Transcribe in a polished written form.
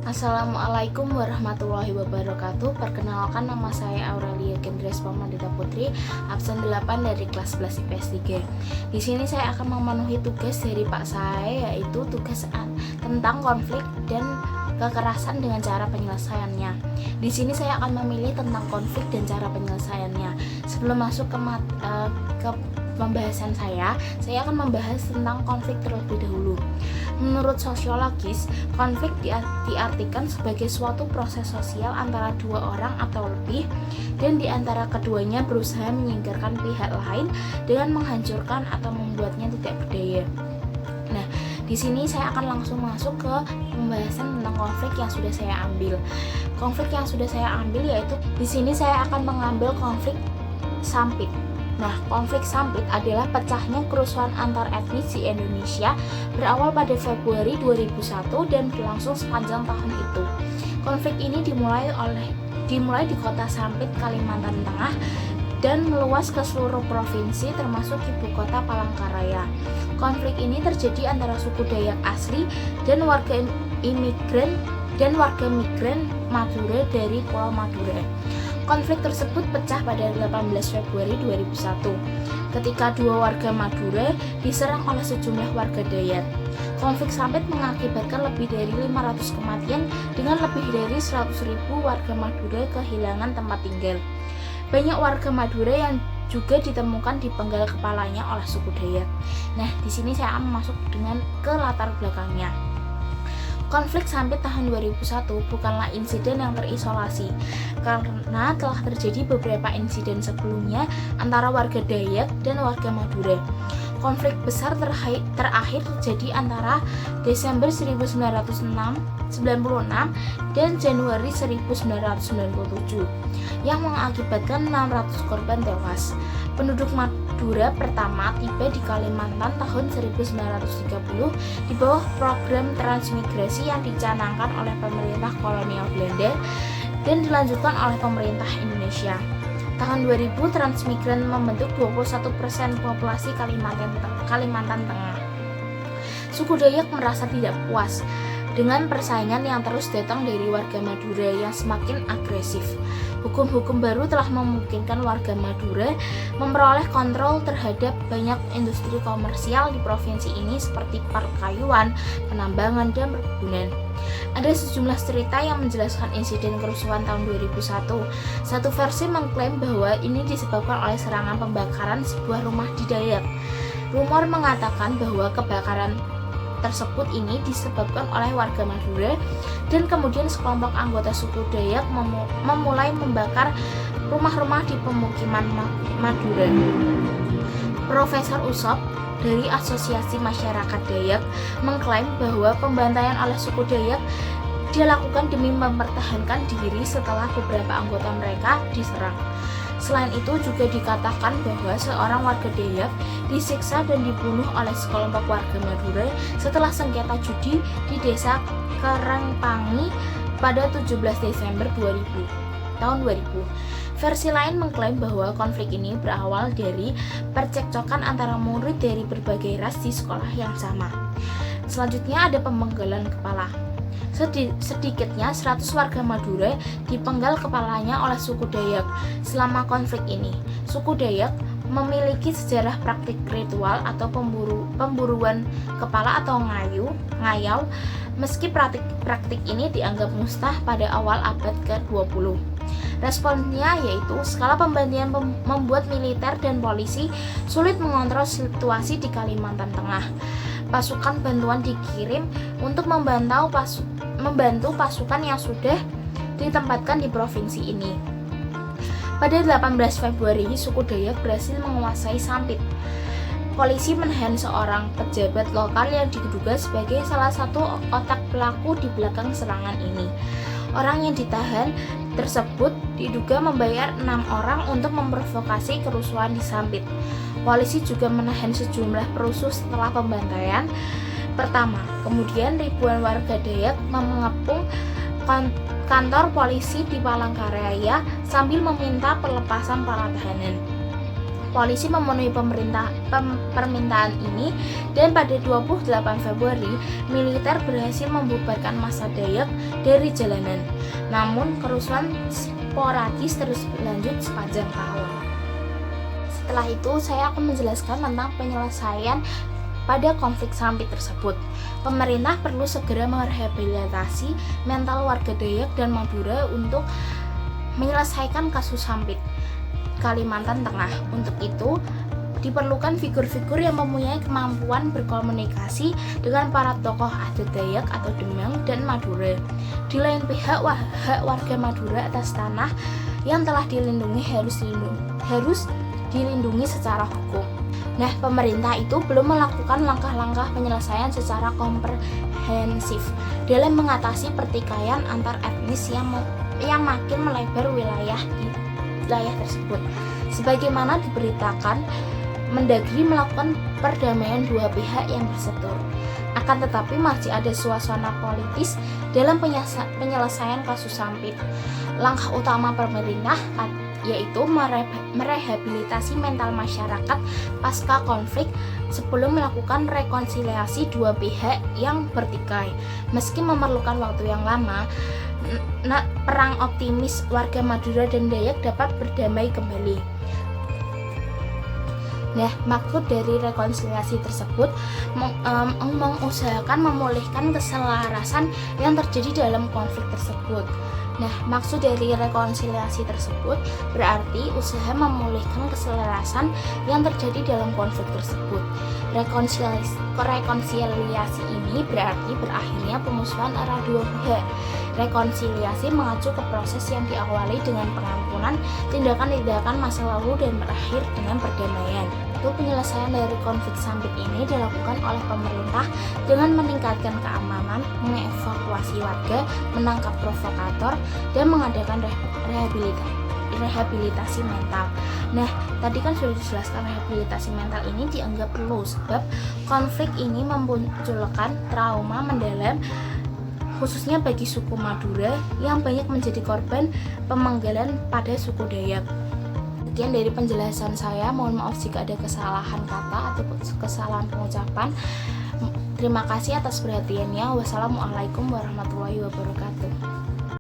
Assalamualaikum warahmatullahi wabarakatuh. Perkenalkan, nama saya Aurelia Gendres Pamandita Putri, absen 8 dari kelas 11 IPS 3. Di sini saya akan memenuhi tugas dari Pak saya, yaitu tugas tentang konflik dan kekerasan dengan cara penyelesaiannya. Di sini saya akan memilih tentang konflik dan cara penyelesaiannya. Sebelum masuk ke pembahasan saya akan membahas tentang konflik terlebih dahulu. Menurut sosiologis, konflik diartikan sebagai suatu proses sosial antara dua orang atau lebih, dan di antara keduanya berusaha menyingkirkan pihak lain dengan menghancurkan atau membuatnya tidak berdaya. Nah, di sini saya akan langsung masuk ke pembahasan tentang konflik yang sudah saya ambil. Konflik yang sudah saya ambil yaitu di sini saya akan mengambil konflik sampit. Nah, konflik sampit adalah pecahnya kerusuhan antar etnis di Indonesia berawal pada Februari 2001 dan berlangsung sepanjang tahun itu. Konflik ini dimulai di kota Sampit, Kalimantan Tengah, dan meluas ke seluruh provinsi termasuk ibu kota Palangkaraya. Konflik ini terjadi antara suku Dayak asli dan warga migran Madura dari Pulau Madura. Konflik tersebut pecah pada 18 Februari 2001 ketika dua warga Madura diserang oleh sejumlah warga Dayak. Konflik sampit mengakibatkan lebih dari 500 kematian dengan lebih dari 100.000 warga Madura kehilangan tempat tinggal. Banyak warga Madura yang juga ditemukan dipenggal kepalanya oleh suku Dayak. Nah, di sini saya akan masuk ke latar belakangnya. Konflik sampit tahun 2001 bukanlah insiden yang terisolasi, karena telah terjadi beberapa insiden sebelumnya antara warga Dayak dan warga Madura. Konflik besar terakhir terjadi antara Desember 1996 dan Januari 1997 yang mengakibatkan 600 korban tewas. Penduduk Madura pertama tiba di Kalimantan tahun 1930 di bawah program transmigrasi yang dicanangkan oleh pemerintah kolonial Belanda dan dilanjutkan oleh pemerintah Indonesia. Tahun 2000, transmigran membentuk 21% populasi Kalimantan Tengah. Suku Dayak merasa tidak puas dengan persaingan yang terus datang dari warga Madura yang semakin agresif. Hukum-hukum baru telah memungkinkan warga Madura memperoleh kontrol terhadap banyak industri komersial di provinsi ini seperti perkayuan, penambangan, dan perkebunan. Ada sejumlah cerita yang menjelaskan insiden kerusuhan tahun 2001. Satu versi mengklaim bahwa ini disebabkan oleh serangan pembakaran sebuah rumah di Dayak. Rumor mengatakan bahwa kebakaran tersebut ini disebabkan oleh warga Madura dan kemudian sekelompok anggota suku Dayak memulai membakar rumah-rumah di pemukiman Madura. Profesor Usop dari Asosiasi Masyarakat Dayak mengklaim bahwa pembantaian oleh suku Dayak dilakukan demi mempertahankan diri setelah beberapa anggota mereka diserang. Selain itu juga dikatakan bahwa seorang warga Dayak disiksa dan dibunuh oleh sekelompok warga Madura setelah sengketa judi di desa Karangpangi pada 17 Desember tahun 2000. Versi lain mengklaim bahwa konflik ini berawal dari percekcokan antara murid dari berbagai ras di sekolah yang sama. Selanjutnya ada pemenggalan kepala. Sedikitnya 100 warga Madura dipenggal kepalanya oleh suku Dayak. Selama konflik ini, suku Dayak memiliki sejarah praktik ritual atau pemburuan kepala atau ngayau, meski praktik ini dianggap mustah pada awal abad ke-20. Responnya yaitu skala pembantaian membuat militer dan polisi sulit mengontrol situasi di Kalimantan Tengah. Pasukan bantuan dikirim untuk membantu pasukan yang sudah ditempatkan di provinsi ini. Pada 18 Februari, suku Dayak berhasil menguasai Sampit. Polisi menahan seorang pejabat lokal yang diduga sebagai salah satu otak pelaku di belakang serangan ini. Orang yang ditahan tersebut diduga membayar 6 orang untuk memprovokasi kerusuhan di Sampit. Polisi juga menahan sejumlah perusuh setelah pembantaian pertama. Kemudian ribuan warga Dayak mengepung kantor polisi di Palangkaraya sambil meminta pelepasan para tahanan. Polisi memenuhi permintaan ini, dan pada 28 Februari militer berhasil membubarkan massa Dayak dari jalanan. Namun kerusuhan sporadis terus berlanjut sepanjang tahun. Setelah itu saya akan menjelaskan tentang penyelesaian pada konflik Sampit tersebut. Pemerintah perlu segera merehabilitasi mental warga Dayak dan Madura untuk menyelesaikan kasus Sampit, Kalimantan Tengah. Untuk itu diperlukan figur-figur yang mempunyai kemampuan berkomunikasi dengan para tokoh adat Dayak atau Demang dan Madura. Di lain pihak, hak warga Madura atas tanah yang telah dilindungi harus dilindungi secara hukum. Nah, pemerintah itu belum melakukan langkah-langkah penyelesaian secara komprehensif dalam mengatasi pertikaian antar etnis yang makin melebar wilayah tersebut. Sebagaimana diberitakan, Mendagri melakukan perdamaian dua pihak yang berseteru. Akan tetapi masih ada suasana politis dalam penyelesaian kasus Sampit. Langkah utama pemerintah yaitu merehabilitasi mental masyarakat pasca konflik sebelum melakukan rekonsiliasi dua pihak yang bertikai. Meski memerlukan waktu yang lama, perang optimis warga Madura dan Dayak dapat berdamai kembali. Nah, maksud dari rekonsiliasi tersebut mengusahakan memulihkan keselarasan yang terjadi dalam konflik tersebut. Nah, maksud dari rekonsiliasi tersebut berarti usaha memulihkan keselarasan yang terjadi dalam konflik tersebut. Rekonsiliasi ini berarti berakhirnya pemusuhan antara dua pihak. Rekonsiliasi mengacu ke proses yang diawali dengan pengampunan tindakan-tindakan masa lalu dan berakhir dengan perdamaian. Itu penyelesaian dari konflik Sampit ini dilakukan oleh pemerintah dengan meningkatkan keamanan, mengevakuasi warga, menangkap provokator, dan mengadakan rehabilitasi mental. Nah, tadi kan sudah dijelaskan rehabilitasi mental ini dianggap perlu sebab konflik ini memunculkan trauma mendalam khususnya bagi suku Madura yang banyak menjadi korban pemenggalan pada suku Dayak. Sekian dari penjelasan saya, mohon maaf jika ada kesalahan kata atau kesalahan pengucapan. Terima kasih atas perhatiannya. Wassalamualaikum warahmatullahi wabarakatuh.